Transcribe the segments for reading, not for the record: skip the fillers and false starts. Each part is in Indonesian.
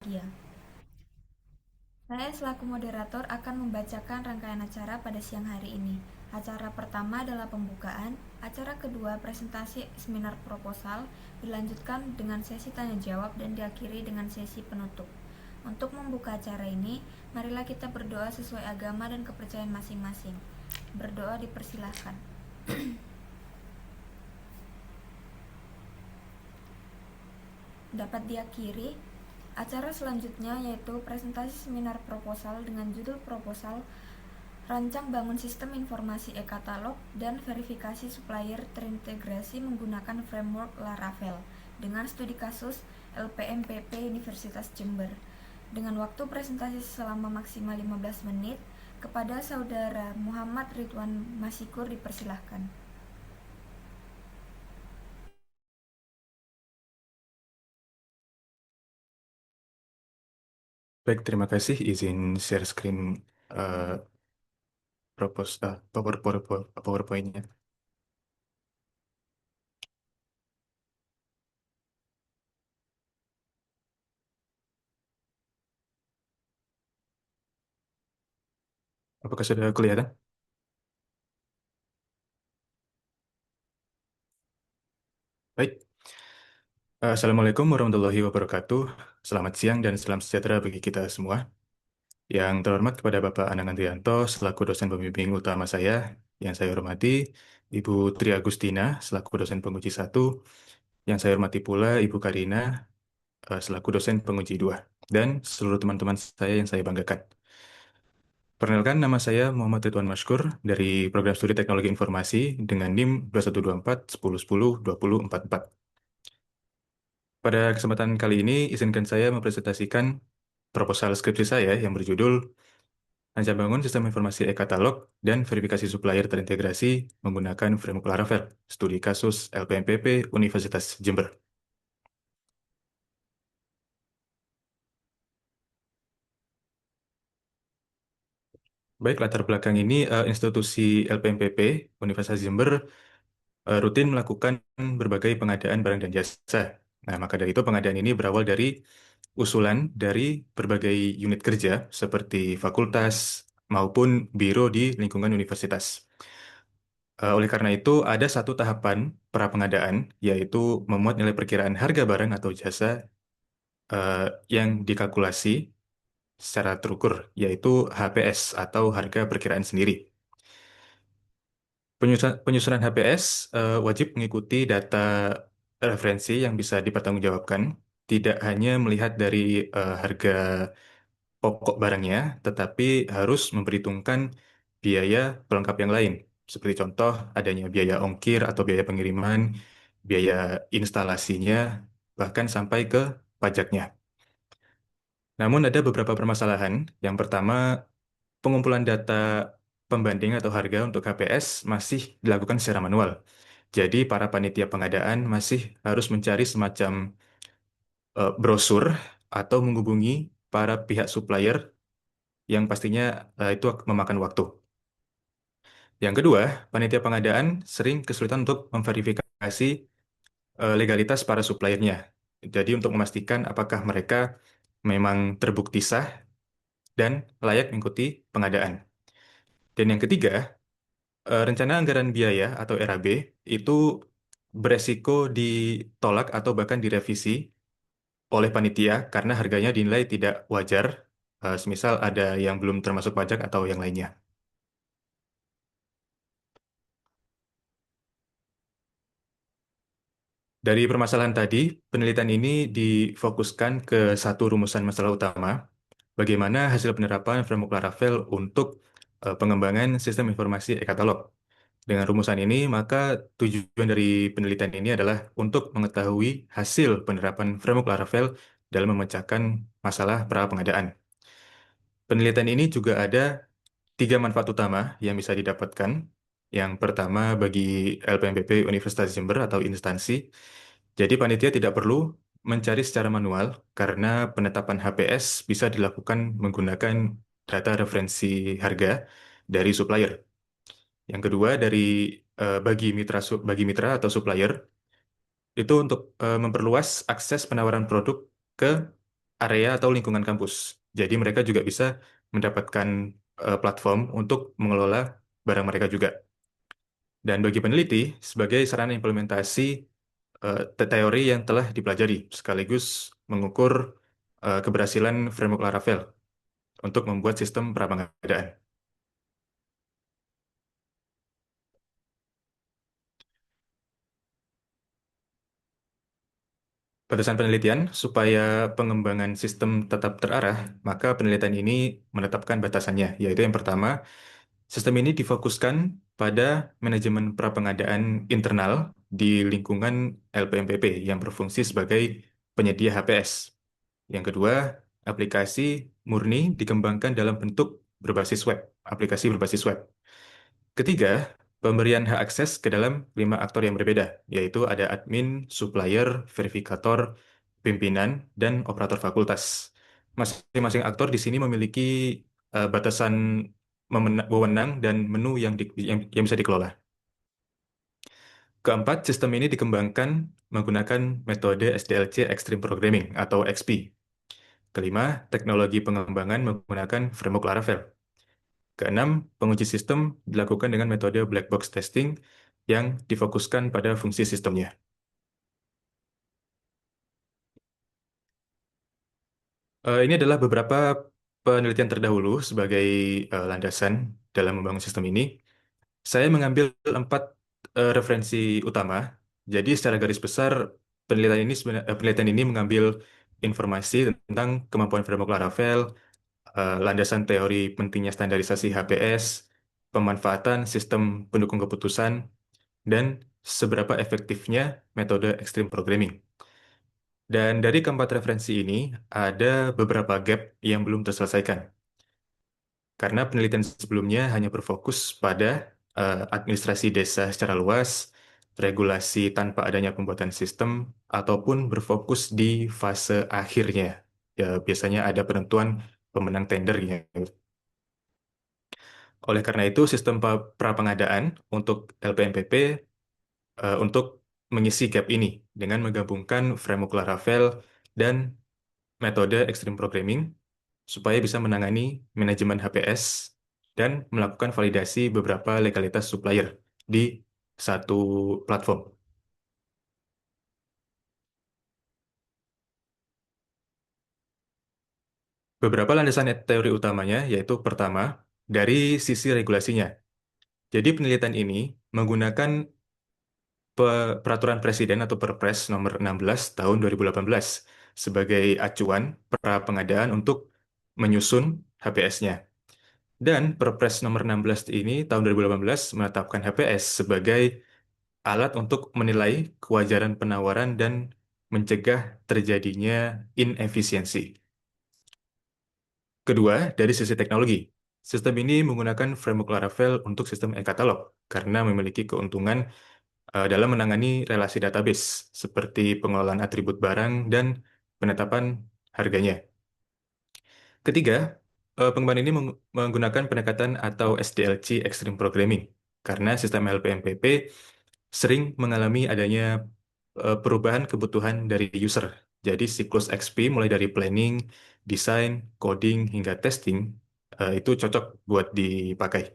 media. Saya selaku moderator akan membacakan rangkaian acara pada siang hari ini. Acara pertama adalah pembukaan, acara kedua presentasi seminar proposal, dilanjutkan dengan sesi tanya jawab dan diakhiri dengan sesi penutup. Untuk membuka acara ini, marilah kita berdoa sesuai agama dan kepercayaan masing-masing. Berdoa dipersilahkan. Dapat diakhiri acara selanjutnya yaitu presentasi seminar proposal dengan judul proposal Rancang Bangun Sistem Informasi e-Katalog dan Verifikasi Supplier Terintegrasi Menggunakan Framework Laravel dengan studi kasus LPMPP Universitas Jember. Dengan waktu presentasi selama maksimal 15 menit, kepada Saudara Muhammad Ridwan Masikur dipersilahkan. Baik, terima kasih. Izin share screen eh, PowerPoint-nya. Apakah sudah kelihatan? Baik. Assalamualaikum warahmatullahi wabarakatuh. Selamat siang dan salam sejahtera bagi kita semua. Yang terhormat kepada Bapak Anang Andrianto selaku dosen pembimbing utama saya, yang saya hormati Ibu Tri Agustina selaku dosen penguji 1, yang saya hormati pula Ibu Karina selaku dosen penguji 2, dan seluruh teman-teman saya yang saya banggakan. Perkenalkan, nama saya Muhammad Ridwan Mashkur dari Program Studi Teknologi Informasi dengan NIM 2124 1010 2044. Pada kesempatan kali ini, izinkan saya mempresentasikan proposal skripsi saya yang berjudul Rancang Bangun Sistem Informasi e-Katalog dan Verifikasi Supplier Terintegrasi Menggunakan Framework Laravel, Studi Kasus LPMPP Universitas Jember. Baik, latar belakang ini institusi LPMPP Universitas Jember rutin melakukan berbagai pengadaan barang dan jasa. Nah, maka dari itu pengadaan ini berawal dari usulan dari berbagai unit kerja seperti fakultas maupun biro di lingkungan universitas. Oleh karena itu, ada satu tahapan pra pengadaan, yaitu memuat nilai perkiraan harga barang atau jasa eh, yang dikalkulasi secara terukur, yaitu HPS atau harga perkiraan sendiri. Penyusunan HPS wajib mengikuti data referensi yang bisa dipertanggungjawabkan, tidak hanya melihat dari harga pokok barangnya, tetapi harus memperhitungkan biaya pelengkap yang lain. Seperti contoh adanya biaya ongkir atau biaya pengiriman, biaya instalasinya, bahkan sampai ke pajaknya. Namun ada beberapa permasalahan. Yang pertama, pengumpulan data pembanding atau harga untuk HPS masih dilakukan secara manual. Jadi para panitia pengadaan masih harus mencari semacam brosur atau menghubungi para pihak supplier yang pastinya itu memakan waktu. Yang kedua, panitia pengadaan sering kesulitan untuk memverifikasi legalitas para suppliernya. Jadi untuk memastikan apakah mereka memang terbukti sah dan layak mengikuti pengadaan. Dan yang ketiga, rencana anggaran biaya atau RAB itu beresiko ditolak atau bahkan direvisi oleh panitia karena harganya dinilai tidak wajar, semisal ada yang belum termasuk pajak atau yang lainnya. Dari permasalahan tadi, penelitian ini difokuskan ke satu rumusan masalah utama, bagaimana hasil penerapan framework Laravel untuk pengembangan sistem informasi e-katalog. Dengan rumusan ini, maka tujuan dari penelitian ini adalah untuk mengetahui hasil penerapan framework Laravel dalam memecahkan masalah pra pengadaan. Penelitian ini juga ada tiga manfaat utama yang bisa didapatkan. Yang pertama bagi LPMPP Universitas Jember atau instansi, jadi panitia tidak perlu mencari secara manual karena penetapan HPS bisa dilakukan menggunakan data referensi harga dari supplier. Yang kedua dari bagi mitra atau supplier itu untuk memperluas akses penawaran produk ke area atau lingkungan kampus. Jadi mereka juga bisa mendapatkan platform untuk mengelola barang mereka juga. Dan bagi peneliti, sebagai sarana implementasi teori yang telah dipelajari, sekaligus mengukur keberhasilan framework Laravel untuk membuat sistem prapengadaan. Batasan penelitian, supaya pengembangan sistem tetap terarah, maka penelitian ini menetapkan batasannya, yaitu yang pertama, sistem ini difokuskan pada manajemen prapengadaan internal di lingkungan LPMPP yang berfungsi sebagai penyedia HPS. Yang kedua, aplikasi murni dikembangkan dalam bentuk berbasis web, aplikasi berbasis web. Ketiga, pemberian hak akses ke dalam 5 aktor yang berbeda, yaitu ada admin, supplier, verifikator, pimpinan, dan operator fakultas. Masing-masing aktor di sini memiliki batasan wewenang dan menu yang bisa dikelola. Keempat, sistem ini dikembangkan menggunakan metode SDLC Extreme Programming atau XP. Kelima, teknologi pengembangan menggunakan framework Laravel. Keenam, penguji sistem dilakukan dengan metode black box testing yang difokuskan pada fungsi sistemnya. Ini adalah beberapa penelitian terdahulu sebagai landasan dalam membangun sistem ini. Saya mengambil 4 referensi utama. Jadi secara garis besar penelitian ini mengambil informasi tentang kemampuan framework Laravel, landasan teori pentingnya standarisasi HPS, pemanfaatan sistem pendukung keputusan, dan seberapa efektifnya metode extreme programming. Dan dari keempat referensi ini, ada beberapa gap yang belum terselesaikan. Karena penelitian sebelumnya hanya berfokus pada administrasi desa secara luas, regulasi tanpa adanya pembuatan sistem, ataupun berfokus di fase akhirnya. Ya, biasanya ada penentuan pemenang tender gitu. Oleh karena itu, sistem prapengadaan untuk LPMPP untuk mengisi gap ini dengan menggabungkan framework Laravel dan metode extreme programming supaya bisa menangani manajemen HPS dan melakukan validasi beberapa legalitas supplier di satu platform. Beberapa landasan teori utamanya yaitu pertama, dari sisi regulasinya. Jadi penelitian ini menggunakan Peraturan Presiden atau Perpres nomor 16 tahun 2018 sebagai acuan pra pengadaan untuk menyusun HPS-nya. Dan Perpres nomor 16 ini tahun 2018 menetapkan HPS sebagai alat untuk menilai kewajaran penawaran dan mencegah terjadinya inefisiensi. Kedua, dari sisi teknologi. Sistem ini menggunakan framework Laravel untuk sistem e-katalog karena memiliki keuntungan dalam menangani relasi database seperti pengelolaan atribut barang dan penetapan harganya. Ketiga, pengembangan ini menggunakan pendekatan atau SDLC Extreme Programming karena sistem LPMPP sering mengalami adanya perubahan kebutuhan dari user. Jadi siklus XP mulai dari planning, desain, coding, hingga testing itu cocok buat dipakai.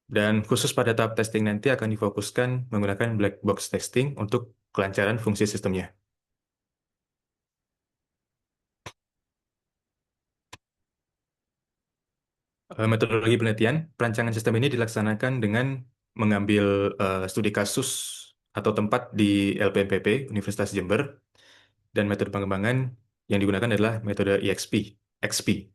Dan khusus pada tahap testing nanti akan difokuskan menggunakan black box testing untuk kelancaran fungsi sistemnya. Metodologi penelitian, perancangan sistem ini dilaksanakan dengan mengambil studi kasus atau tempat di LPMPP, Universitas Jember, dan metode pengembangan yang digunakan adalah metode EXP, XP.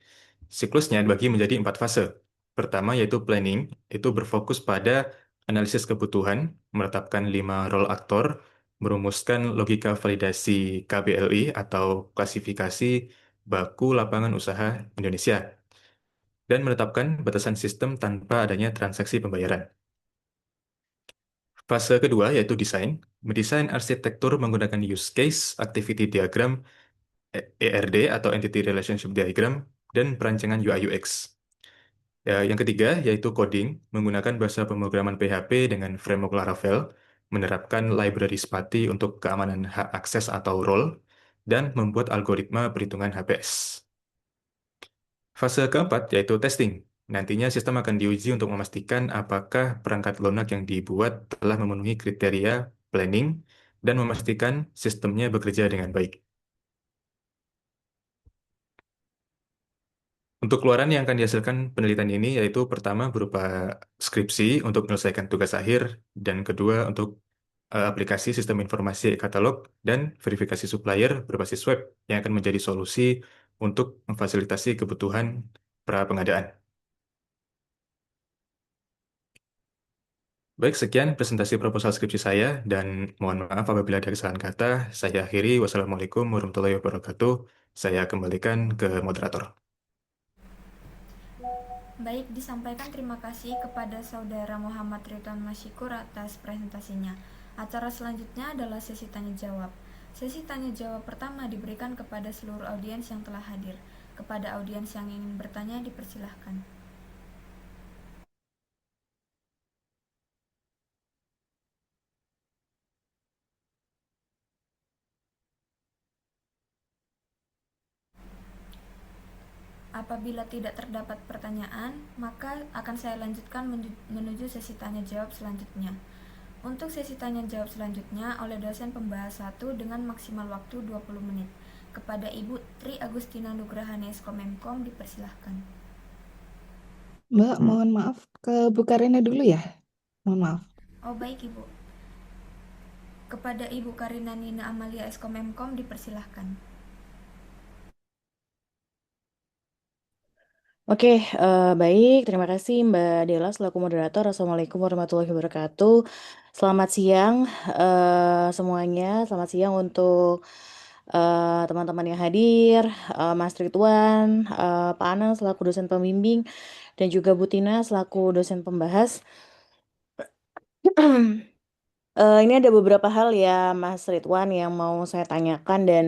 Siklusnya dibagi menjadi 4 fase. Pertama yaitu planning, itu berfokus pada analisis kebutuhan, menetapkan 5 role aktor, merumuskan logika validasi KBLI atau klasifikasi baku lapangan usaha Indonesia, dan menetapkan batasan sistem tanpa adanya transaksi pembayaran. Fase kedua yaitu desain, mendesain arsitektur menggunakan use case, activity diagram, ERD atau Entity Relationship Diagram, dan perancangan UI UX. Ya, yang ketiga yaitu coding, menggunakan bahasa pemrograman PHP dengan framework Laravel, menerapkan library Spati untuk keamanan hak akses atau role, dan membuat algoritma perhitungan HPS. Fase keempat yaitu testing. Nantinya sistem akan diuji untuk memastikan apakah perangkat lunak yang dibuat telah memenuhi kriteria planning dan memastikan sistemnya bekerja dengan baik. Untuk keluaran yang akan dihasilkan penelitian ini yaitu pertama berupa skripsi untuk menyelesaikan tugas akhir dan kedua untuk aplikasi sistem informasi katalog dan verifikasi supplier berbasis web yang akan menjadi solusi untuk memfasilitasi kebutuhan pra pengadaan. Baik, sekian presentasi proposal skripsi saya dan mohon maaf apabila ada kesalahan kata. Saya akhiri. Wassalamualaikum warahmatullahi wabarakatuh. Saya kembalikan ke moderator. Baik, disampaikan terima kasih kepada Saudara Muhammad Ridwan Masyikur atas presentasinya. Acara selanjutnya adalah sesi tanya jawab. Sesi tanya jawab pertama diberikan kepada seluruh audiens yang telah hadir. Kepada audiens yang ingin bertanya dipersilahkan. Apabila tidak terdapat pertanyaan, maka akan saya lanjutkan menuju sesi tanya jawab selanjutnya. Untuk sesi tanya jawab selanjutnya oleh dosen pembahas 1 dengan maksimal waktu 20 menit. Kepada Ibu Tri Agustina Nugrahani Eskomemkom dipersilahkan. Mbak, mohon maaf ke Bu Karina dulu ya. Mohon maaf. Oh baik Ibu. Kepada Ibu Karina Nina Amalia Eskomemkom dipersilahkan. Oke, baik. Terima kasih Mbak Dela selaku moderator. Assalamualaikum warahmatullahi wabarakatuh. Selamat siang semuanya. Selamat siang untuk teman-teman yang hadir, Mas Ridwan, Pak Anang selaku dosen pembimbing, dan juga Bu Tina selaku dosen pembahas. Ini ada beberapa hal ya Mas Ridwan yang mau saya tanyakan dan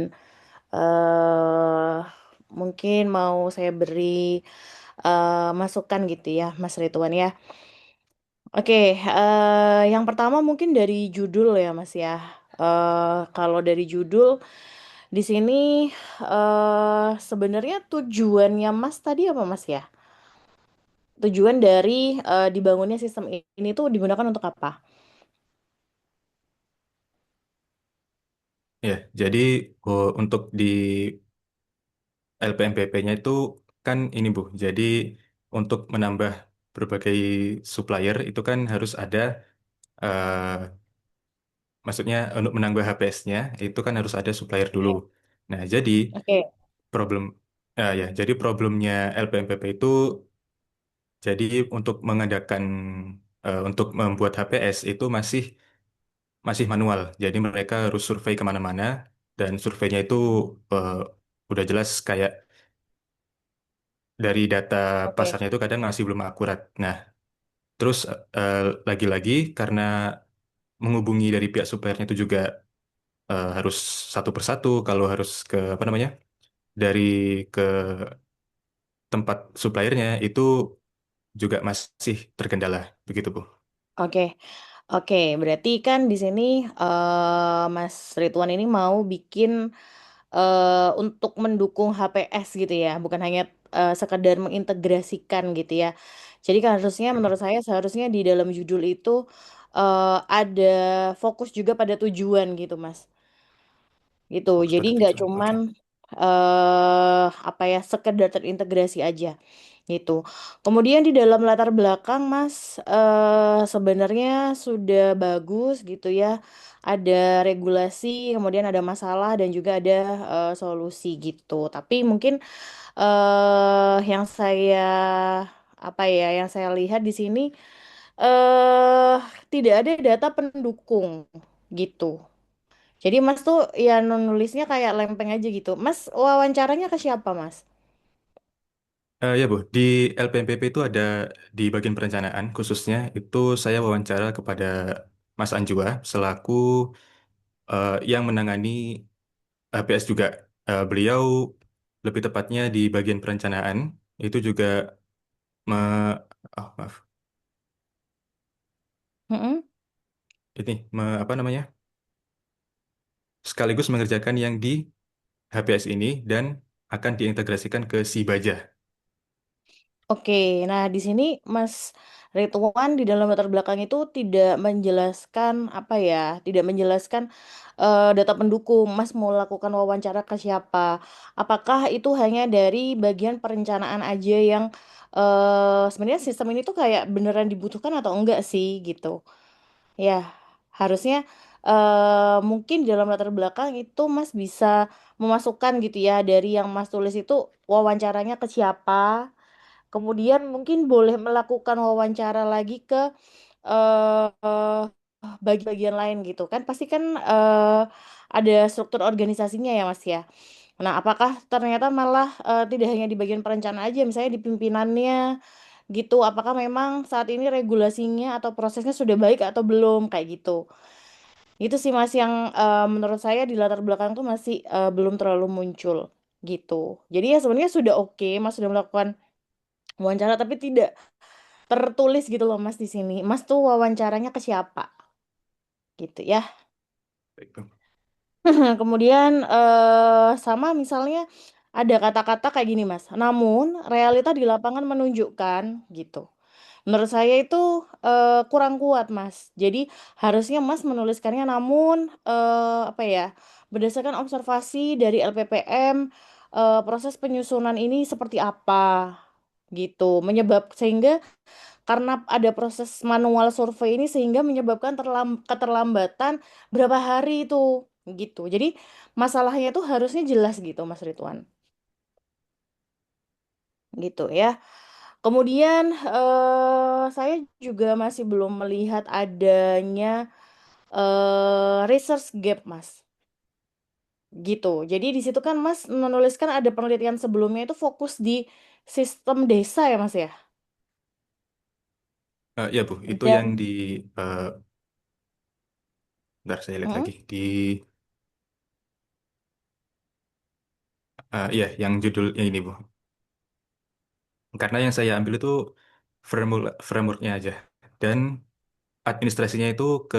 mungkin mau saya beri masukan gitu ya, Mas Ridwan ya. Oke, yang pertama mungkin dari judul ya, Mas ya. Kalau dari judul di sini sebenarnya tujuannya Mas tadi apa, Mas ya? Tujuan dari dibangunnya sistem ini tuh digunakan untuk apa? Ya, jadi untuk di LPMPP-nya itu kan ini Bu. Jadi untuk menambah berbagai supplier itu kan harus ada eh, maksudnya untuk menambah HPS-nya itu kan harus ada supplier dulu. Oke. Nah, jadi Oke. problem jadi problemnya LPMPP itu jadi untuk mengadakan untuk membuat HPS itu masih masih manual. Jadi mereka harus survei kemana-mana dan surveinya itu eh, udah jelas kayak dari data Oke. pasarnya itu kadang masih belum akurat. Nah, terus eh, lagi-lagi karena menghubungi dari pihak suppliernya itu juga harus satu persatu kalau harus ke apa namanya dari ke tempat suppliernya itu juga masih terkendala begitu Bu. Oke. Oke, berarti kan di sini Mas Ridwan ini mau bikin untuk mendukung HPS gitu ya, bukan hanya sekedar mengintegrasikan gitu ya. Jadi kan harusnya menurut saya seharusnya di dalam judul itu ada fokus juga pada tujuan gitu, Mas. Gitu. Fokus Jadi pada nggak tujuan. cuman Oke. apa ya sekedar terintegrasi aja gitu. Kemudian di dalam latar belakang Mas sebenarnya sudah bagus gitu ya. Ada regulasi, kemudian ada masalah dan juga ada solusi gitu. Tapi mungkin yang saya apa ya yang saya lihat di sini eh tidak ada data pendukung gitu. Jadi Mas tuh ya nulisnya kayak lempeng aja gitu. Mas wawancaranya ke siapa Mas? Ya Bu, di LPMPP itu ada di bagian perencanaan khususnya itu saya wawancara kepada Mas Anjua selaku yang menangani HPS juga. Beliau lebih tepatnya di bagian perencanaan itu juga me, maaf, Mm-mm. ini apa namanya sekaligus mengerjakan yang di HPS ini dan akan diintegrasikan ke si baja. Oke, nah di sini Mas Ridwan di dalam latar belakang itu tidak menjelaskan apa ya, tidak menjelaskan data pendukung. Mas mau lakukan wawancara ke siapa? Apakah itu hanya dari bagian perencanaan aja yang sebenarnya sistem ini tuh kayak beneran dibutuhkan atau enggak sih gitu? Ya, harusnya mungkin di dalam latar belakang itu Mas bisa memasukkan gitu ya dari yang Mas tulis itu wawancaranya ke siapa. Kemudian mungkin boleh melakukan wawancara lagi ke bagian lain gitu kan. Pasti kan ada struktur organisasinya ya Mas ya. Nah, apakah ternyata malah tidak hanya di bagian perencanaan aja, misalnya di pimpinannya gitu. Apakah memang saat ini regulasinya atau prosesnya sudah baik atau belum kayak gitu. Itu sih Mas yang menurut saya di latar belakang tuh masih belum terlalu muncul gitu. Jadi ya sebenarnya sudah oke, Mas sudah melakukan wawancara tapi tidak tertulis gitu loh Mas di sini. Mas tuh wawancaranya ke siapa gitu ya. Baik, Bang. Kemudian sama misalnya ada kata-kata kayak gini Mas. Namun realita di lapangan menunjukkan gitu. Menurut saya itu kurang kuat Mas. Jadi harusnya Mas menuliskannya namun apa ya? Berdasarkan observasi dari LPPM proses penyusunan ini seperti apa gitu. Sehingga karena ada proses manual survei ini sehingga menyebabkan keterlambatan berapa hari itu gitu. Jadi masalahnya itu harusnya jelas gitu Mas Ridwan. Gitu ya. Kemudian saya juga masih belum melihat adanya research gap Mas. Gitu. Jadi di situ kan Mas menuliskan ada penelitian sebelumnya itu fokus di sistem desa ya Mas ya. Ya Bu, itu yang Dan di, eh, bentar saya lihat mm, lagi di, iya yang judulnya ini Bu. Karena yang saya ambil itu frameworknya aja dan administrasinya itu ke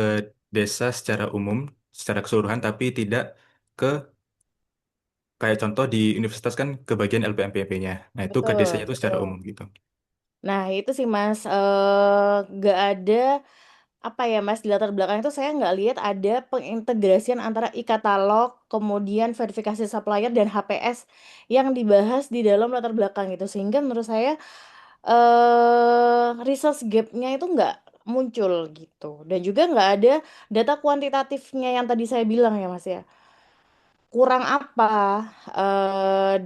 desa secara umum, secara keseluruhan, tapi tidak ke kayak contoh di universitas kan ke bagian LPMPP-nya. Nah itu ke betul, desanya itu secara betul. umum gitu. Nah, itu sih Mas, nggak ada apa ya Mas di latar belakang itu saya nggak lihat ada pengintegrasian antara e-katalog, kemudian verifikasi supplier dan HPS yang dibahas di dalam latar belakang itu sehingga menurut saya resource gap-nya itu nggak muncul gitu dan juga nggak ada data kuantitatifnya yang tadi saya bilang ya Mas ya kurang apa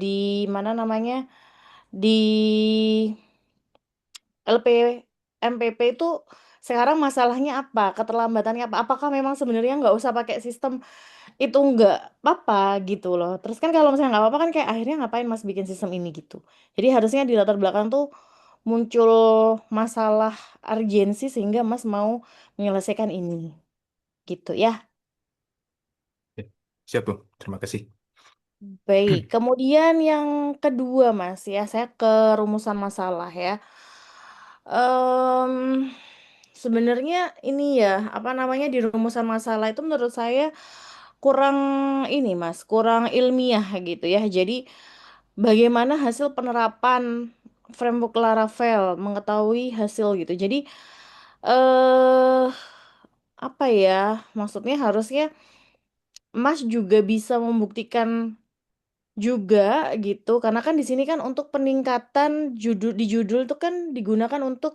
di mana namanya di LP MPP itu sekarang masalahnya apa? Keterlambatannya apa? Apakah memang sebenarnya nggak usah pakai sistem itu nggak apa-apa gitu loh. Terus kan kalau misalnya nggak apa-apa kan kayak akhirnya ngapain Mas bikin sistem ini gitu. Jadi harusnya di latar belakang tuh muncul masalah urgensi sehingga Mas mau menyelesaikan ini gitu ya. Ya, siap Bu, terima kasih. Baik, kemudian yang kedua Mas ya, saya ke rumusan masalah ya. Em, Sebenarnya ini ya, apa namanya di rumusan masalah itu menurut saya kurang ini Mas, kurang ilmiah gitu ya. Jadi bagaimana hasil penerapan framework Laravel mengetahui hasil gitu. Jadi eh apa ya? Maksudnya harusnya Mas juga bisa membuktikan juga gitu karena kan di sini kan untuk peningkatan judul tuh kan digunakan untuk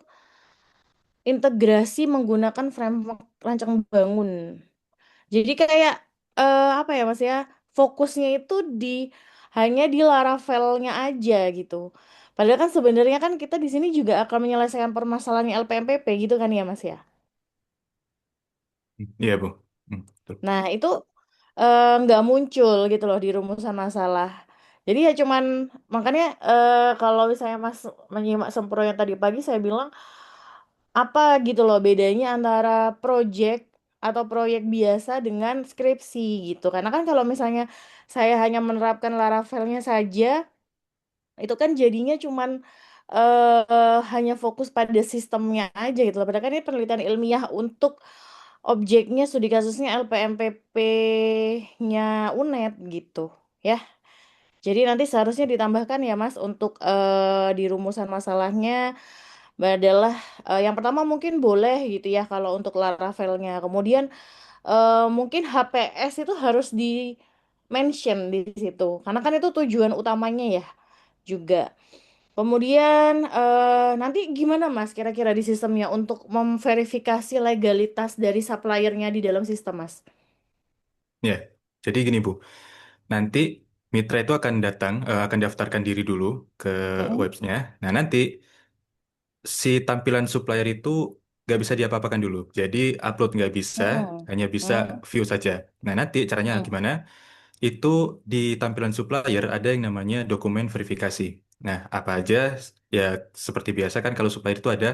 integrasi menggunakan framework rancang bangun. Jadi kayak apa ya Mas ya? Fokusnya itu hanya di Laravelnya aja gitu. Padahal kan sebenarnya kan kita di sini juga akan menyelesaikan permasalahan LPMPP gitu kan ya Mas ya. Iya Bu. Betul. Nah, itu nggak muncul gitu loh di rumusan masalah. Jadi ya cuman makanya kalau misalnya Mas menyimak sempro yang tadi pagi saya bilang apa gitu loh bedanya antara project atau proyek biasa dengan skripsi gitu. Karena kan kalau misalnya saya hanya menerapkan Laravelnya saja, itu kan jadinya cuman hanya fokus pada sistemnya aja gitu loh. Padahal kan ini penelitian ilmiah untuk objeknya studi kasusnya LPMPP-nya UNED gitu ya. Jadi nanti seharusnya ditambahkan ya Mas untuk di rumusan masalahnya adalah yang pertama mungkin boleh gitu ya kalau untuk Laravelnya. Kemudian mungkin HPS itu harus di mention di situ karena kan itu tujuan utamanya ya juga. Kemudian nanti gimana Mas kira-kira di sistemnya untuk memverifikasi legalitas dari suppliernya di dalam sistem Mas? Ya, jadi gini Bu, nanti mitra itu akan datang, akan daftarkan diri dulu ke Mm-mm. websnya. Nah, nanti si tampilan supplier itu nggak bisa diapa-apakan dulu. Jadi upload nggak bisa, Mm-mm. hanya bisa Mm-mm. view saja. Nah, nanti caranya Mm-mm. gimana? Itu di tampilan supplier ada yang namanya dokumen verifikasi. Nah, apa aja? Ya, seperti biasa kan kalau supplier itu ada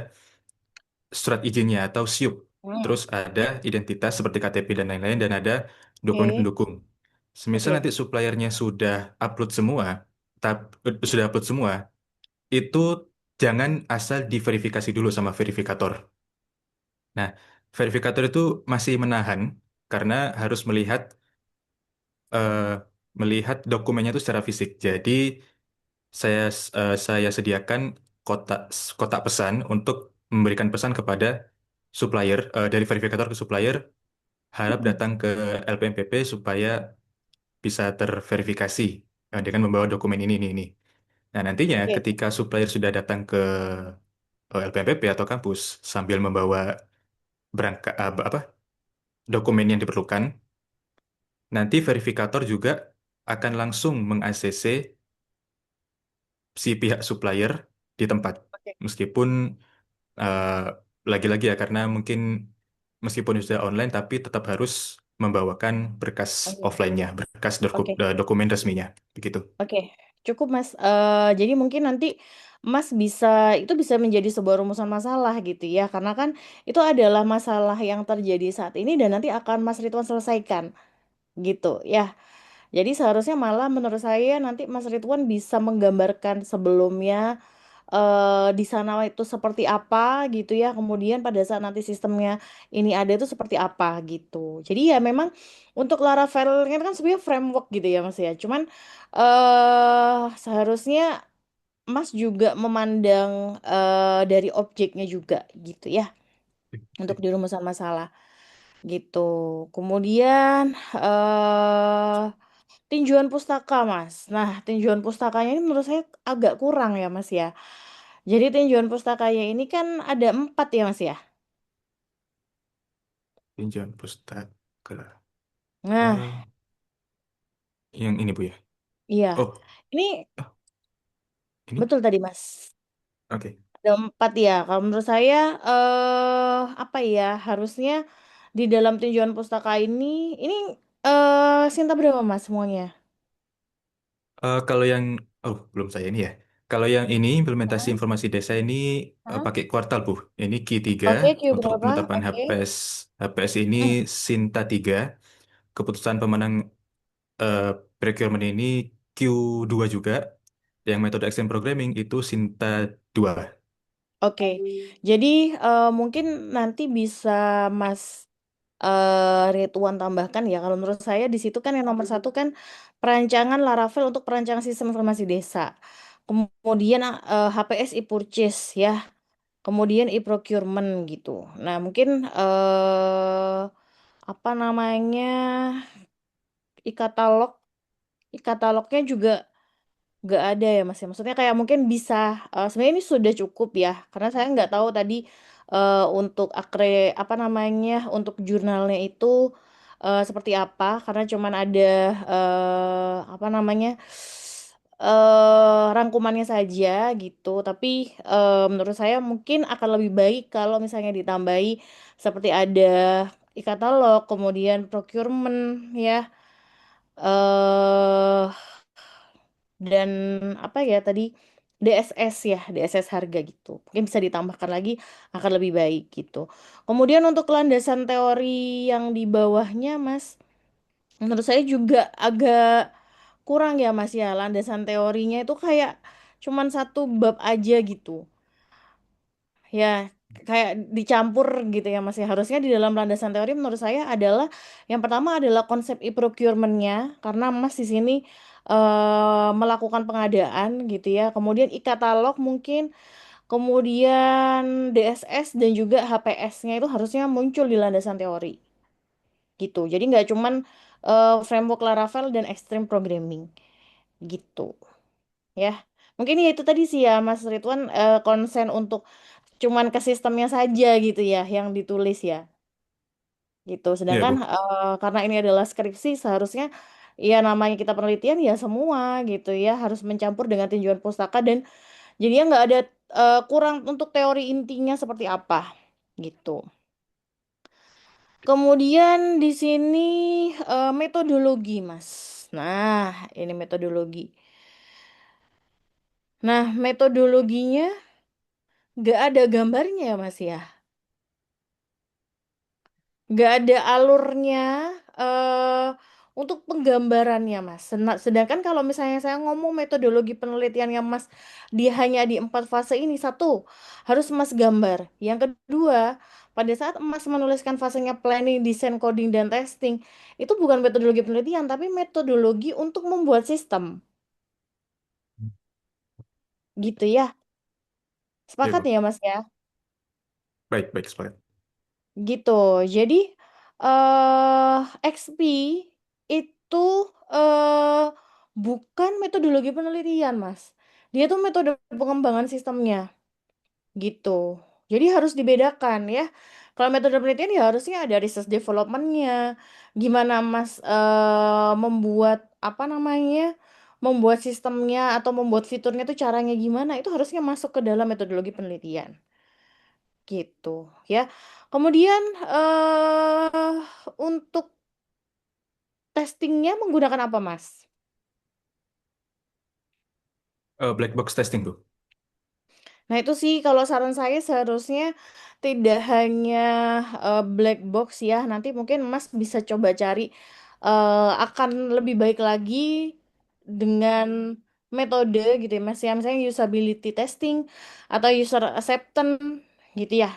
surat izinnya atau SIUP. Mm. Terus ada identitas seperti KTP dan lain-lain, dan ada dokumen Oke, pendukung. Semisal oke, nanti suppliernya sudah upload semua, sudah upload semua, itu jangan asal diverifikasi dulu sama verifikator. Nah, verifikator itu masih menahan karena harus eh, melihat dokumennya itu secara fisik. Jadi saya sediakan kotak kotak pesan untuk memberikan pesan kepada supplier, dari verifikator ke supplier, harap Mm. datang ke LPMPP supaya bisa terverifikasi dengan membawa dokumen ini. Nah, nantinya Oke, ketika supplier sudah datang ke LPMPP atau kampus sambil membawa berangkat apa dokumen yang diperlukan, nanti verifikator juga akan langsung meng-ACC si pihak supplier di tempat. oke, Meskipun eh, lagi-lagi ya karena mungkin meskipun sudah online tapi tetap harus membawakan berkas oke, offline-nya, berkas oke, dokumen resminya, begitu. oke. Cukup Mas. Jadi mungkin nanti Mas bisa itu bisa menjadi sebuah rumusan masalah gitu ya, karena kan itu adalah masalah yang terjadi saat ini dan nanti akan Mas Ridwan selesaikan gitu ya. Jadi seharusnya malah menurut saya nanti Mas Ridwan bisa menggambarkan sebelumnya di sana itu seperti apa gitu ya. Kemudian pada saat nanti sistemnya ini ada itu seperti apa gitu. Jadi ya memang untuk Laravel kan sebenarnya framework gitu ya Mas ya. Cuman seharusnya Mas juga memandang dari objeknya juga gitu ya untuk di rumusan masalah gitu. Kemudian tinjauan pustaka, Mas. Nah, tinjauan pustakanya ini menurut saya agak kurang ya, Mas ya. Jadi tinjauan pustakanya ini kan ada 4 ya, Mas ya. Pinjam pustaka. Nah, Eh, yang ini Bu ya. iya. Oh, Ini ini. betul tadi, Mas. Oke. Ada 4 ya. Kalau menurut saya, apa ya, harusnya di dalam tinjauan pustaka ini Sinta berapa, Mas, semuanya? Kalau yang belum saya ini ya. Kalau yang ini implementasi Hah? informasi desa ini Hah? pakai kuartal Bu. Ini Q3 Oke, Q untuk berapa? penetapan Oke. HPS ini Hmm. Sinta 3. Keputusan pemenang eh, procurement ini Q2 juga. Yang metode action programming itu Sinta 2. Oke, jadi mungkin nanti bisa Mas Ridwan tambahkan ya. Kalau menurut saya di situ kan yang nomor satu kan perancangan Laravel untuk perancangan sistem informasi desa. Kemudian HPS e-purchase ya. Kemudian e-procurement gitu. Nah mungkin apa namanya e-katalog, e-katalognya juga nggak ada ya Mas ya. Maksudnya kayak mungkin bisa sebenarnya ini sudah cukup ya. Karena saya nggak tahu tadi untuk apa namanya untuk jurnalnya itu seperti apa. Karena cuman ada apa namanya rangkumannya saja gitu. Tapi menurut saya mungkin akan lebih baik kalau misalnya ditambahi seperti ada e-katalog, kemudian procurement ya. eh dan apa ya tadi DSS ya, DSS harga gitu. Mungkin bisa ditambahkan lagi akan lebih baik gitu. Kemudian untuk landasan teori yang di bawahnya, Mas, menurut saya juga agak kurang ya, Mas ya. Landasan teorinya itu kayak cuman satu bab aja gitu. Ya, kayak dicampur gitu ya Mas ya. Harusnya di dalam landasan teori menurut saya adalah yang pertama adalah konsep e-procurementnya karena Mas di sini melakukan pengadaan gitu ya. Kemudian e-katalog mungkin, kemudian DSS dan juga HPS-nya itu harusnya muncul di landasan teori gitu. Jadi nggak cuman framework Laravel dan extreme programming gitu ya. Mungkin ya itu tadi sih ya Mas Ridwan, konsen untuk cuman ke sistemnya saja gitu ya yang ditulis ya gitu. Iya, Sedangkan Bu. karena ini adalah skripsi seharusnya ya namanya kita penelitian ya semua gitu ya harus mencampur dengan tinjauan pustaka dan jadinya nggak ada kurang untuk teori intinya seperti apa gitu. Kemudian di sini metodologi Mas. Nah, ini metodologi. Nah, metodologinya nggak ada gambarnya ya Mas ya. Nggak ada alurnya eh untuk penggambarannya Mas. Sedangkan kalau misalnya saya ngomong metodologi penelitiannya Mas, dia hanya di 4 fase ini. Satu, harus Mas gambar. Yang kedua, pada saat Mas menuliskan fasenya planning, design, coding, dan testing, itu bukan metodologi penelitian, tapi metodologi untuk membuat sistem. Gitu ya. Iya, Sepakat Bu. ya Mas ya? Baik, baik, sepakat. Gitu. Jadi eh XP itu eh bukan metodologi penelitian, Mas. Dia tuh metode pengembangan sistemnya, gitu. Jadi harus dibedakan ya. Kalau metode penelitian ya harusnya ada research development-nya. Gimana Mas membuat apa namanya? Membuat sistemnya atau membuat fiturnya tuh caranya gimana? Itu harusnya masuk ke dalam metodologi penelitian. Gitu ya. Kemudian untuk testingnya menggunakan apa, Mas? Black box testing, Bu. Nah, itu sih kalau saran saya seharusnya tidak hanya black box ya. Nanti mungkin Mas bisa coba cari akan lebih baik lagi dengan metode gitu ya, Mas. Ya, misalnya usability testing atau user acceptance gitu ya.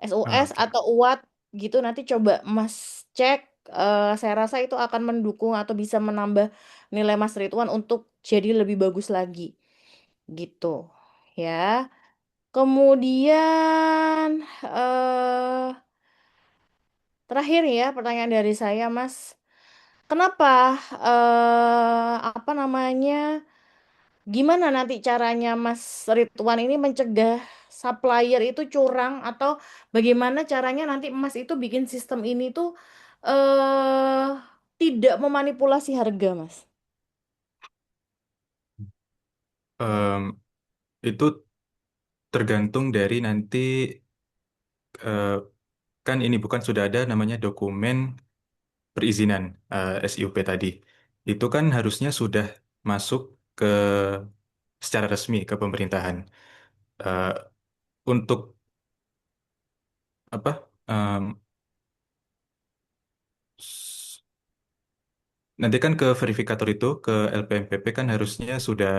SUS Oke. atau UAT gitu nanti coba Mas cek, saya rasa itu akan mendukung atau bisa menambah nilai Mas Ridwan untuk jadi lebih bagus lagi gitu ya. Kemudian terakhir ya pertanyaan dari saya Mas, kenapa apa namanya, gimana nanti caranya Mas Ridwan ini mencegah supplier itu curang atau bagaimana caranya nanti Mas itu bikin sistem ini tuh eh tidak memanipulasi harga, Mas? Em, itu tergantung dari nanti, eh, kan ini bukan sudah ada namanya dokumen perizinan, SIUP tadi. Itu kan harusnya sudah masuk ke secara resmi ke pemerintahan. Eh, untuk apa? S- Nanti kan ke verifikator itu ke LPMPP kan harusnya sudah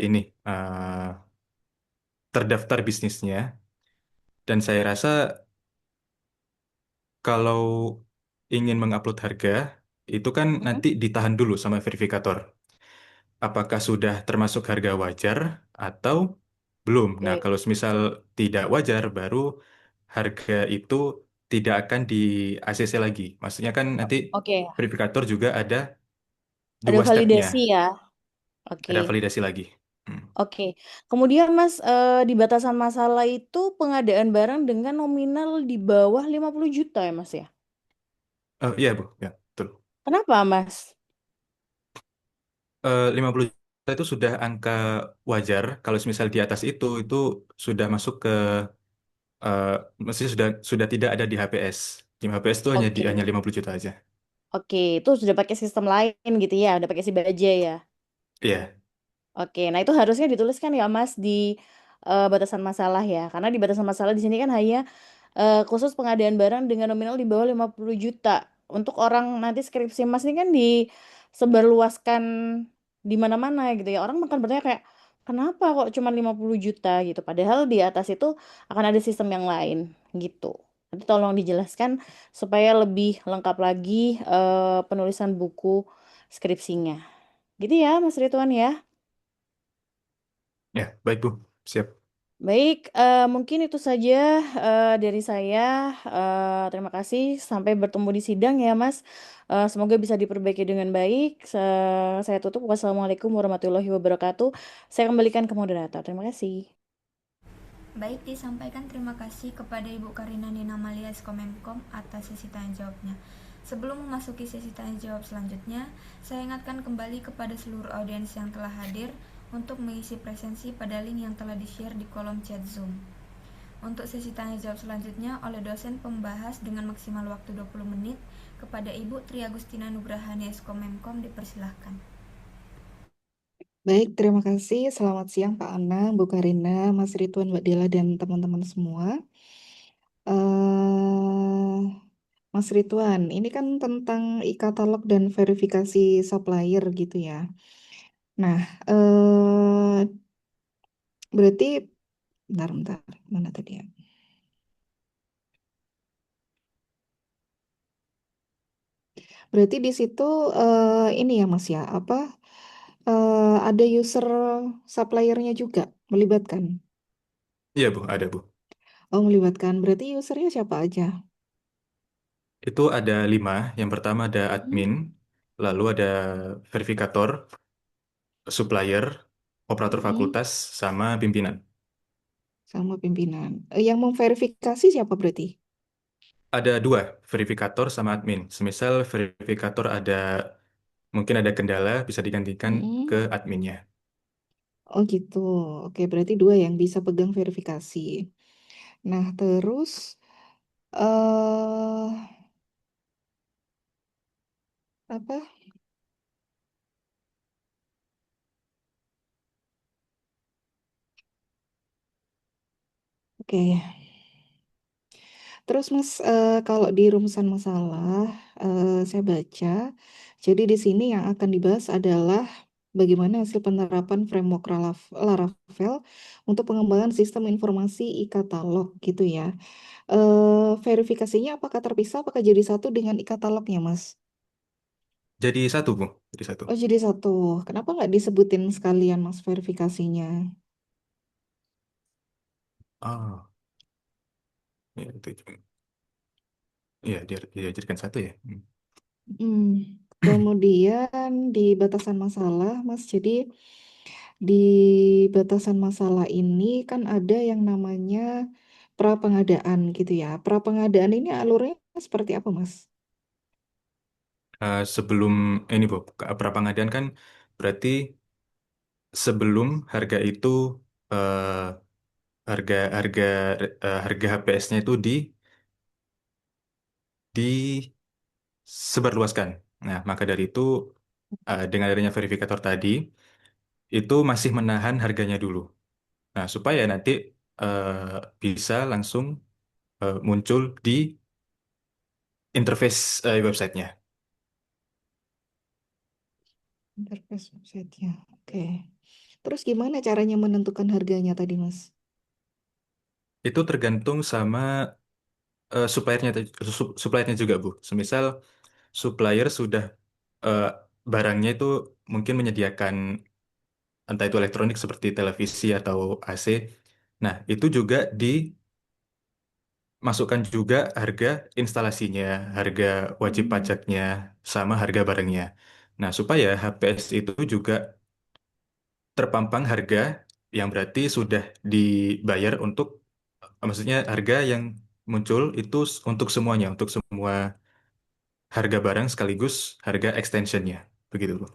ini, terdaftar bisnisnya, dan saya rasa kalau ingin mengupload harga itu kan Mm-mm. nanti ditahan dulu sama verifikator. Apakah sudah termasuk harga wajar atau belum? Nah, Oke, kalau misal tidak wajar, baru harga itu tidak akan di ACC lagi. Maksudnya kan nanti oke, verifikator juga ada ada dua validasi stepnya, ya. Oke, ada validasi lagi. Hmm. oke. Kemudian Mas, di batasan masalah itu pengadaan barang dengan nominal di bawah 50 juta ya Mas ya? Iya, Bu, ya, betul. Kenapa Mas? 50 juta itu sudah angka wajar. Kalau misal di atas itu sudah masuk ke, eh maksudnya sudah tidak ada di HPS. Di HPS itu Oke, hanya 50 juta aja. oke, itu sudah pakai sistem lain gitu ya, udah pakai si baja ya. Iya. Oke, nah itu harusnya dituliskan ya Mas di batasan masalah ya. Karena di batasan masalah di sini kan hanya khusus pengadaan barang dengan nominal di bawah 50 juta. Untuk orang nanti skripsi Mas ini kan disebarluaskan di mana-mana gitu ya. Orang makan bertanya kayak, kenapa kok cuma 50 juta gitu? Padahal di atas itu akan ada sistem yang lain gitu. Nanti tolong dijelaskan supaya lebih lengkap lagi penulisan buku skripsinya. Gitu ya, Mas Ridwan ya. Ya, baik Bu. Siap. Baik, mungkin itu saja dari saya. Terima kasih. Sampai bertemu di sidang ya, Mas. Semoga bisa diperbaiki dengan baik. Saya tutup. Wassalamualaikum warahmatullahi wabarakatuh. Saya kembalikan ke moderator. Terima kasih. Baik, disampaikan terima kasih kepada Ibu Karina Nina Malia Eskomemkom atas sesi tanya jawabnya. Sebelum memasuki sesi tanya jawab selanjutnya, saya ingatkan kembali kepada seluruh audiens yang telah hadir untuk mengisi presensi pada link yang telah di-share di kolom chat Zoom. Untuk sesi tanya jawab selanjutnya oleh dosen pembahas dengan maksimal waktu 20 menit kepada Ibu Tri Agustina Nugrahani Eskomemkom dipersilahkan. Baik, terima kasih. Selamat siang Pak Anang, Bu Karina, Mas Ridwan, Mbak Dela, dan teman-teman semua. eh Mas Ridwan, ini kan tentang e-katalog dan verifikasi supplier gitu ya. Nah, berarti, bentar, mana tadi ya? Berarti di situ ini ya Mas ya, apa ada user suppliernya juga melibatkan? Iya Bu, ada Bu. Oh, melibatkan. Berarti usernya siapa aja? Itu ada 5. Yang pertama ada Hmm. admin, lalu ada verifikator, supplier, operator Mm-mm. fakultas, sama pimpinan. Sama pimpinan. Yang memverifikasi siapa berarti? Ada 2, verifikator sama admin. Semisal verifikator mungkin ada kendala, bisa digantikan ke Mm-mm. adminnya. Oh gitu. Oke, berarti 2 yang bisa pegang verifikasi. Nah, terus eh apa? Oke. Terus Mas, kalau di rumusan masalah saya baca, jadi di sini yang akan dibahas adalah bagaimana hasil penerapan framework Laravel untuk pengembangan sistem informasi e-katalog gitu ya. Verifikasinya apakah terpisah, apakah jadi satu dengan e-katalognya, Mas? Jadi satu, Bu. Jadi satu. Oh, jadi satu. Kenapa nggak disebutin sekalian, Mas, verifikasinya? Oh, ya, itu. Iya, dia jadikan satu ya. Hmm. Kemudian di batasan masalah, Mas, jadi di batasan masalah ini kan ada yang namanya pra pengadaan gitu ya. Pra pengadaan ini alurnya seperti apa, Mas? Sebelum ini, Bu, prapangadaan kan berarti sebelum harga itu eh, harga harga harga HPS-nya itu disebarluaskan. Nah, maka dari itu dengan adanya verifikator tadi itu masih menahan harganya dulu. Nah, supaya nanti bisa langsung muncul di interface websitenya. Interface website-nya. Oke. Terus gimana caranya menentukan harganya tadi, Mas? Itu tergantung sama suppliernya, suppliernya juga, Bu. Semisal supplier sudah eh, barangnya itu mungkin menyediakan entah itu elektronik seperti televisi atau AC. Nah, itu juga dimasukkan juga harga instalasinya, harga wajib Hmm. pajaknya, sama harga barangnya. Nah, supaya HPS itu juga terpampang harga yang berarti sudah dibayar untuk, maksudnya harga yang muncul itu untuk semuanya, untuk semua harga barang sekaligus harga extensionnya. Begitu, Bu.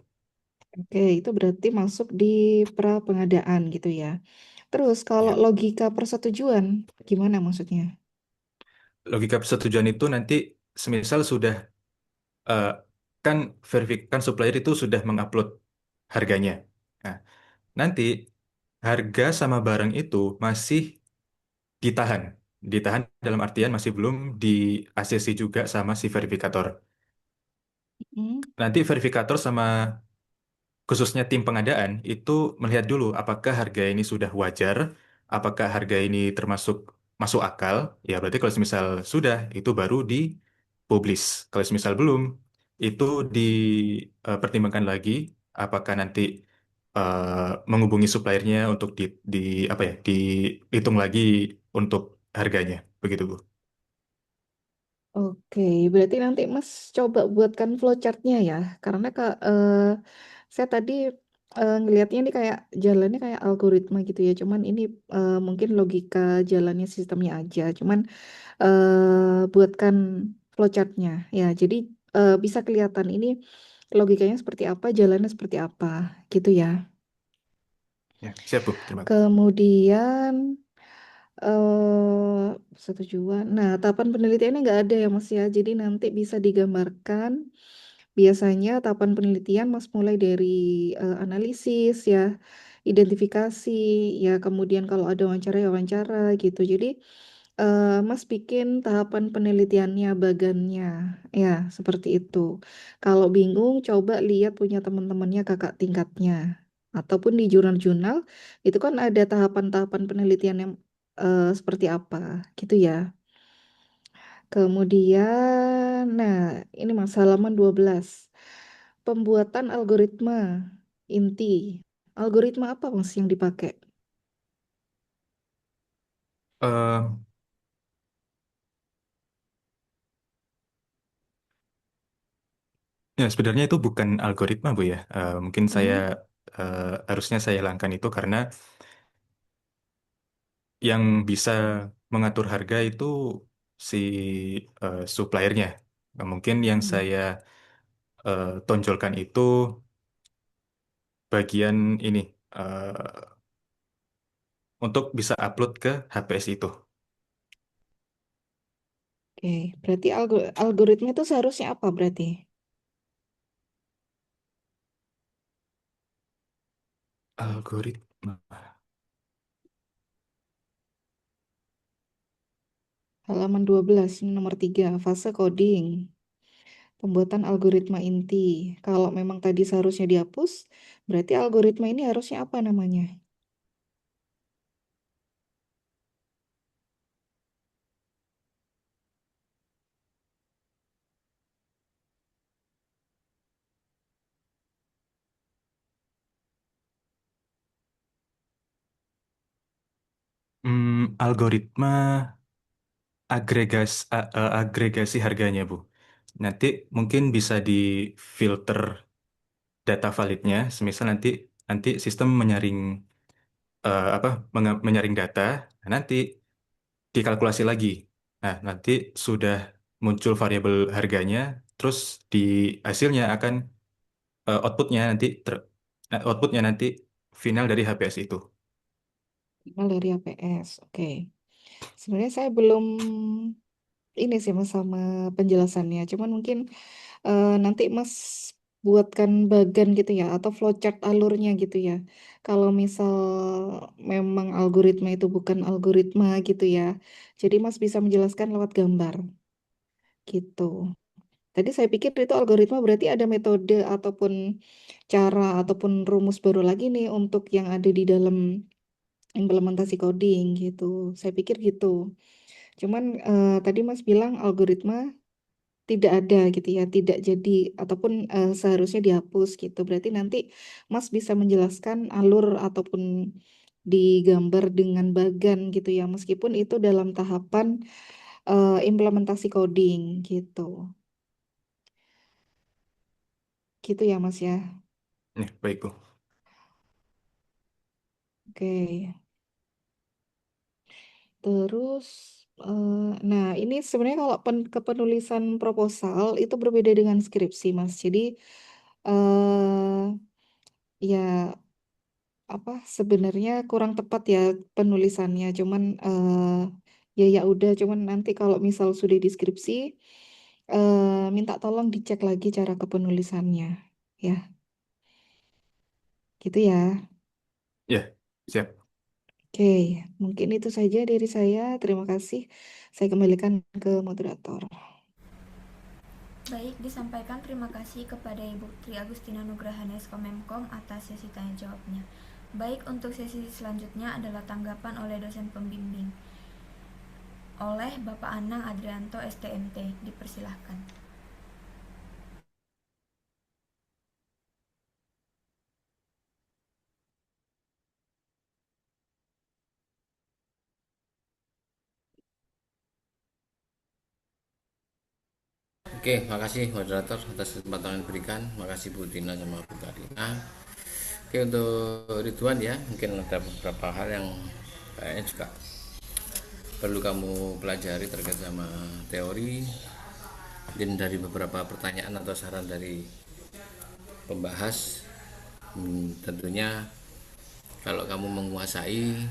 Oke, itu berarti masuk di pra pengadaan gitu ya. Terus kalau Ya. logika persetujuan, gimana maksudnya? Logika persetujuan itu nanti semisal sudah eh, kan kan supplier itu sudah mengupload harganya. Nah, nanti harga sama barang itu masih ditahan. Ditahan dalam artian masih belum di ACC juga sama si verifikator. Hmm. Nanti verifikator sama khususnya tim pengadaan itu melihat dulu apakah harga ini sudah wajar, apakah harga ini termasuk masuk akal. Ya berarti kalau misal sudah, itu baru dipublish. Kalau misal belum, itu dipertimbangkan lagi apakah nanti menghubungi suppliernya untuk di apa ya, dihitung lagi untuk harganya. Begitu, Bu. Oke, berarti nanti Mas coba buatkan flowchartnya ya, karena saya tadi ngelihatnya ini kayak jalannya kayak algoritma gitu ya, cuman ini mungkin logika jalannya sistemnya aja, cuman buatkan flowchartnya ya, jadi bisa kelihatan ini logikanya seperti apa, jalannya seperti apa, gitu ya. Ya, siap, Bu. Terima kasih. Kemudian setujuan. Nah, tahapan penelitiannya nggak ada ya Mas ya. Jadi nanti bisa digambarkan. Biasanya tahapan penelitian Mas mulai dari analisis ya, identifikasi ya, kemudian kalau ada wawancara ya wawancara gitu. Jadi Mas bikin tahapan penelitiannya, bagannya ya seperti itu. Kalau bingung coba lihat punya teman-temannya kakak tingkatnya. Ataupun di jurnal-jurnal itu kan ada tahapan-tahapan penelitian yang seperti apa gitu ya. Kemudian, nah ini Mas halaman 12. Pembuatan algoritma inti. Algoritma apa Mas yang dipakai? Eh, Ya, sebenarnya itu bukan algoritma, Bu ya. Mungkin saya Hmm, harusnya saya hilangkan itu karena yang bisa mengatur harga itu si suppliernya. Mungkin yang hmm, saya tonjolkan itu bagian ini untuk bisa upload ke HPS itu. oke, berarti algoritma itu seharusnya apa berarti? Algoritma. Halaman 12, ini nomor 3, fase coding. Pembuatan algoritma inti. Kalau memang tadi seharusnya dihapus, berarti algoritma ini harusnya apa namanya? Algoritma agregasi harganya, Bu. Nanti mungkin bisa di filter data validnya, semisal nanti nanti sistem menyaring apa menyaring data, nah, nanti dikalkulasi lagi. Nah, nanti sudah muncul variabel harganya, terus di hasilnya akan outputnya nanti final dari HPS itu. Final dari APS. Oke. Sebenarnya saya belum ini sih Mas sama penjelasannya. Cuman mungkin nanti Mas buatkan bagan gitu ya atau flowchart alurnya gitu ya. Kalau misal memang algoritma itu bukan algoritma gitu ya. Jadi Mas bisa menjelaskan lewat gambar gitu. Tadi saya pikir itu algoritma berarti ada metode ataupun cara ataupun rumus baru lagi nih untuk yang ada di dalam implementasi coding gitu. Saya pikir gitu. Cuman tadi Mas bilang algoritma tidak ada gitu ya, tidak jadi ataupun seharusnya dihapus gitu. Berarti nanti Mas bisa menjelaskan alur ataupun digambar dengan bagan gitu ya, meskipun itu dalam tahapan implementasi coding gitu. Gitu ya Mas ya. Ya, baik, Bu. Oke. Terus nah ini sebenarnya kalau kepenulisan proposal itu berbeda dengan skripsi Mas. Jadi eh ya apa sebenarnya kurang tepat ya penulisannya cuman ya udah cuman nanti kalau misal sudah deskripsi minta tolong dicek lagi cara kepenulisannya ya gitu ya. Ya, siap. Oke, mungkin itu saja dari saya, terima kasih, saya kembalikan ke moderator. Baik, disampaikan terima kasih kepada Ibu Tri Agustina Nugrahanes Komemkom atas sesi tanya jawabnya. Baik, untuk sesi selanjutnya adalah tanggapan oleh dosen pembimbing oleh Bapak Anang Adrianto STMT. Dipersilahkan. Oke, makasih moderator atas kesempatan yang diberikan. Makasih Bu Tina sama Bu Karina. Oke, untuk Ridwan ya, mungkin ada beberapa hal yang kayaknya juga perlu kamu pelajari terkait sama teori. Dan dari beberapa pertanyaan atau saran dari pembahas, tentunya kalau kamu menguasai,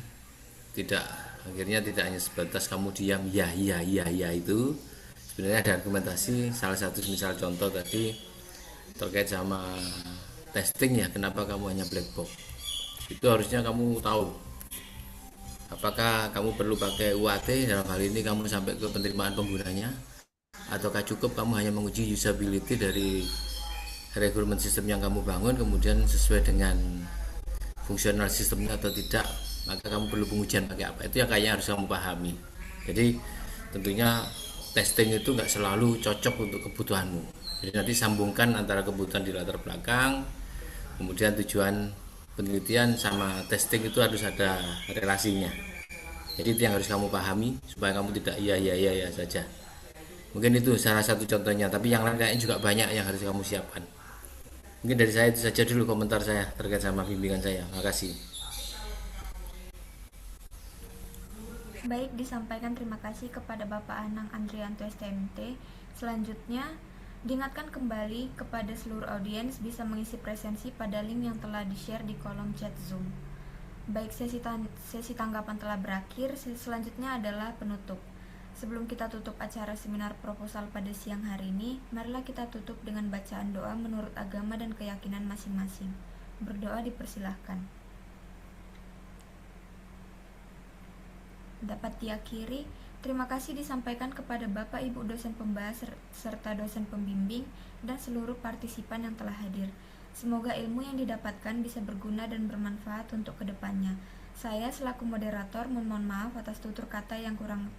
tidak akhirnya tidak hanya sebatas kamu diam ya itu. Sebenarnya ada argumentasi, salah satu misal contoh tadi terkait sama testing ya, kenapa kamu hanya black box, itu harusnya kamu tahu apakah kamu perlu pakai UAT dalam hal ini kamu sampai ke penerimaan penggunanya, ataukah cukup kamu hanya menguji usability dari requirement sistem yang kamu bangun kemudian sesuai dengan fungsional sistemnya atau tidak, maka kamu perlu pengujian pakai apa. Itu yang kayaknya harus kamu pahami. Jadi tentunya testing itu nggak selalu cocok untuk kebutuhanmu. Jadi nanti sambungkan antara kebutuhan di latar belakang, kemudian tujuan penelitian sama testing itu harus ada relasinya. Jadi itu yang harus kamu pahami supaya kamu tidak iya saja. Mungkin itu salah satu contohnya, tapi yang lain kayaknya juga banyak yang harus kamu siapkan. Mungkin dari saya itu saja dulu komentar saya terkait sama bimbingan saya. Makasih. Baik, disampaikan terima kasih kepada Bapak Anang Andrianto STMT. Selanjutnya, diingatkan kembali kepada seluruh audiens bisa mengisi presensi pada link yang telah di-share di kolom chat Zoom. Baik, sesi tanggapan telah berakhir. Sesi selanjutnya adalah penutup. Sebelum kita tutup acara seminar proposal pada siang hari ini, marilah kita tutup dengan bacaan doa menurut agama dan keyakinan masing-masing. Berdoa dipersilahkan. Dapat diakhiri, terima kasih disampaikan kepada Bapak Ibu dosen pembahas serta dosen pembimbing dan seluruh partisipan yang telah hadir. Semoga ilmu yang didapatkan bisa berguna dan bermanfaat untuk kedepannya. Saya selaku moderator mohon maaf atas tutur kata yang kurang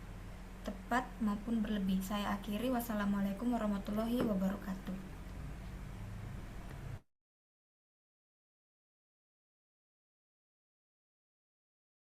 tepat maupun berlebih. Saya akhiri, wassalamualaikum warahmatullahi wabarakatuh.